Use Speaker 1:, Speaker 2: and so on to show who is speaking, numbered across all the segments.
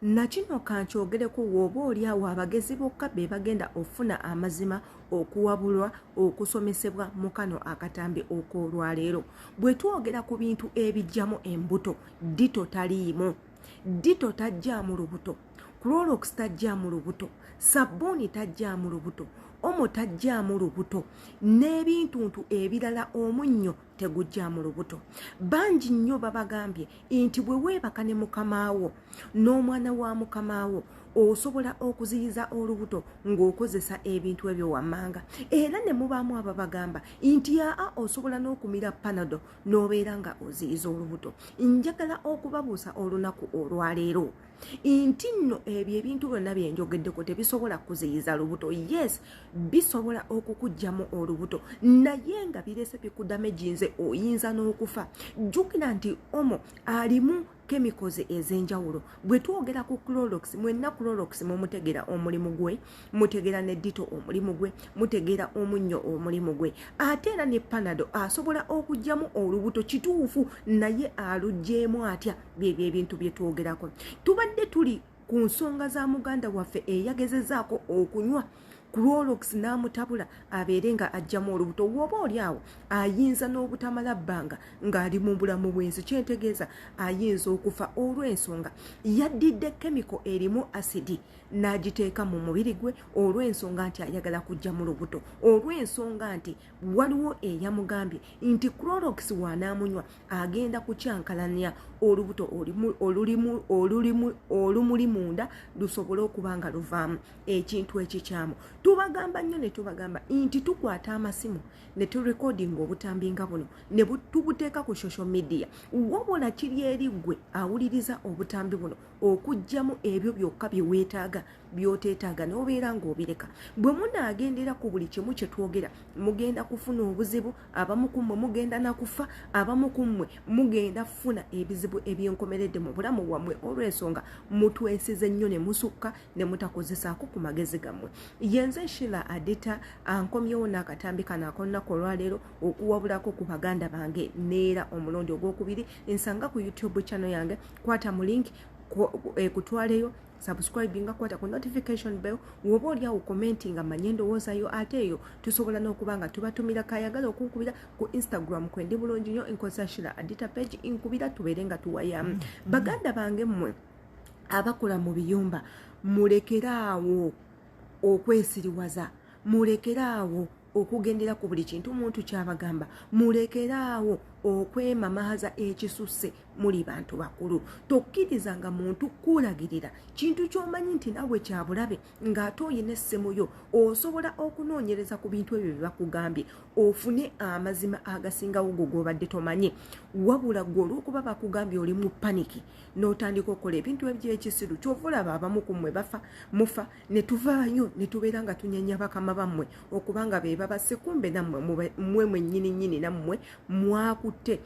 Speaker 1: nakino kankyogereko wooba oli awo abagezi bokka be bagenda ofuna amazima okuwabulwa okusomesebwa mu kano akatambi ok'olwaleero. Bwe twogera ku bintu ebijjamu embuto, dito taliimu, dito tajjaamu lubuto, Clorox tajjaamu lubuto, sabbuuni tajjaamu lubuto, omo tajjaamu lubuto, n'ebintuntu ebirala omunnyo tegujjaamu lubuto. Bangi nnyo babagambye nti bwe weebaka ne mukamaawo n'omwana wa mukamaawo osobola okuziyiza olubuto ng'okozesa ebintu ebyo wammanga. Era ne mubaamu ababagamba nti aa osobola n'okumira panado n'obeera nga oziyiza olubuto. Njagala okubabuusa olunaku olwaleero nti nno ebyo ebintu byonna bye njogeddeko tebisobola kuziyiza lubuto. Yes, bisobola okukugjamu olubuto, naye nga birese bikudamejinze oyinza n'okufa. Jjukira nti omo alimu chemicals ez'enjawulo. Bwe twogera ku Clorox, mwenna Clorox mumutegera omulimu gwe, mutegera ne dito omulimu gwe, mutegera omunnyo omulimu gwe. Ate era ne panado asobola okugjamu olubuto kituufu, naye alugjeemu atya? Byebyo ebintu bye twogerako. Tubadde tuli ku nsonga za muganda waffe eyagezezaako okunywa Clorox n'amutabula abeere nga ajjamu olubuto. Wooba oli awo ayinza n'obutamala bbanga ng'ali mu bulamu bwensi, kyentegeeza ayinza okufa olw'ensonga yaddidde kemiko erimu asidi n'agiteeka mu mubiri gwe olw'ensonga nti ayagala kujja mu lubuto, olw'ensonga nti waliwo eyamugambye nti Clorox wanaamunywa agenda kukyankalanya olubuto olumuli munda lusobole okuba nga luvaamu ekintu ekikyamu. Tubagamba nnyo ne tubagamba nti tukwata amasimu ne turekodinga obutambi nga buno ne tubuteeka ku social media, wabula kiri eri gwe awuliriza obutambi buno okugjamu ebyo byokka bye weetaaga byoteetaaga n'obeera ng'obireka. Bwe munaagendera ku buli kimu kye twogera mugenda kufuna obuzibu, abamu ku mmwe mugenda nakufa, abamu ku mmwe mugenda kufuna ebizibu ebyenkomeredde mu bulamu bwammwe olw'ensonga mutwesize nnyo ne musukka ne mutakozesaako ku magezi gammwe. Yenze Sheila Adita ankomyewo n'akatambi kano ak'olunaku olwaleero okuwabulako ku baganda bange neera omulundi ogwokubiri. Nsanga ku YouTube channel yange, kwata mu link ekutwaleyo, subscribinga, kwata ku notification bell, woba oli awo commentinga manye ndowoozayo. Ate eyo tusobola n'okuba nga tubatumira kayagala okunkubira ku Instagram kwendi bulungi nnyo enkozesa Sheila Adita page inkubira tubeere nga tuwayamu. Baganda bange mmwe abakola mu biyumba, mulekeraawo okwesiriwaza, mulekeraawo okugendera ku buli kintu muntu kyabagamba, mulekeraawo okwemamaaza ekisusse. Muli bantu bakulu, tokkirizanga muntu kulagirira kintu ky'omanyi nti nawe kyabulabe ng'ate oyina essimu yo osobola okunoonyereza ku bintu ebyo bye bakugambye ofune amazima agasingawo go g'obadde tomanyi. Wabula gwe olw'okuba bakugambye oli mu paniki n'otandika okukola ebintu eby'ekisiru, kyova olaba abamu ku mmwe mufa ne tuvaayo ne tubeera nga tunyenya bakama bammwe okubanga be babase, kumbe nammwe mmwe mwennyini nammwe mwakutte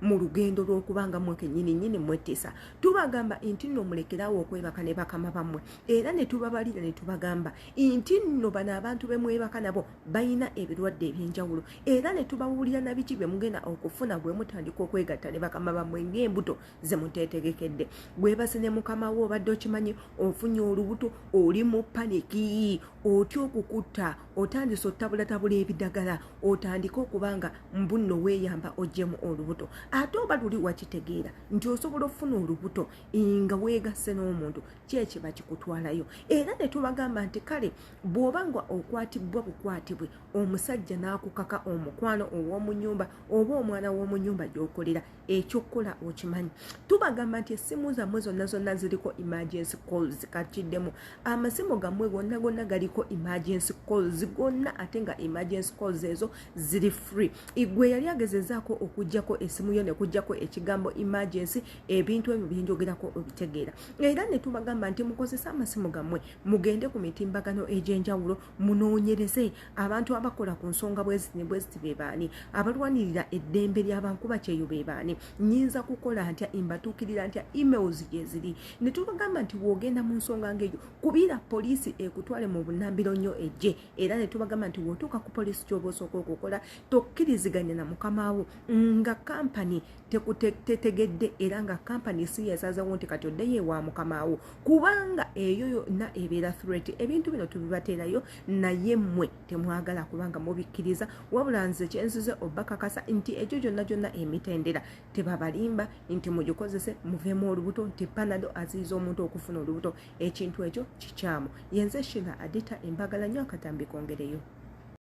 Speaker 1: mu lugendo lw'okubanga kenyini mwetisa. Tubagamba nti nno mulekerawo okwebaka ne bakama bammwe, era ne tubabalira ne tubagamba nti nno bano abantu be mwebaka nabo bayina ebirwadde ebyenjawulo, era ne tubawulira na biki bye mugenda okufuna bwe mutandika okwegatta ne bakama bammwe ng'embuto ze muteetegekedde. Bwebase ne mukama wo obadde okimanyi ofunye olubuto, oli mu paniki, otya okukutta, otandise otabulatabula ebidagala, otandika okubanga mbunno weeyamba oggyemu olubuto. Ate oba luli wakitegeera nti osobola okufuna olubuto nga weegasse n'omuntu, kyekiba kikutwalayo. Era ne tubagamba nti kale bw'oba nga okwatibwa bukwatibwe, omusajja n'akukaka omukwano ow'omu nnyumba oba omwana w'omu nnyumba gy'okolera, ekyokukola okimanyi. Tubagamba nti essimu zammwe zonna ziriko emergency calls. Kakiddemu amasimu gammwe gonna galiko emergency calls gonna, ate nga emergency calls ezo ziri free. Igwe yali agezezaako okuggyako essimu yo ne kuggyako ekigambo emergency, ebintu ebyo byenjogerako obitegeera. Era ne tubagamba nti mukozesa amasimu gammwe mugende ku mitimbagano egy'enjawulo munoonyereze abantu abakola ku nsonga bweziti be baani, abalwanirira eddembe ly'abankuba kyeyo be baani, nyinza kukola ntya, imbatuukirira ntya, emails gye ziri. Ne tubagamba nti wogenda mu nsonga ng'eyo kubira poliisi ekutwale mu bunnambiro nnyo ejje. Era ne tubagamba nti wotuuka ku poliisi ky'oba osooka okukola tokkiriziganya na mukamaawo nga kampani tetegedde era nga kampani si yasazewo nti kati oddeyo ewa mukamaawo kubanga eyo yonna ebeera threat. Ebintu bino tubibateerayo naye mmwe temwagala kubanga mubikkiriza wabula nze kyenzize obakakasa nti ekyo gyonna emitendera tebabalimba nti mugikozese muveemu olubuto nti panado aziyiza omuntu okufuna olubuto. Ekintu ekyo kikyamu. Yenze Sheila Adita embagala nnyo akatambi kongereyo.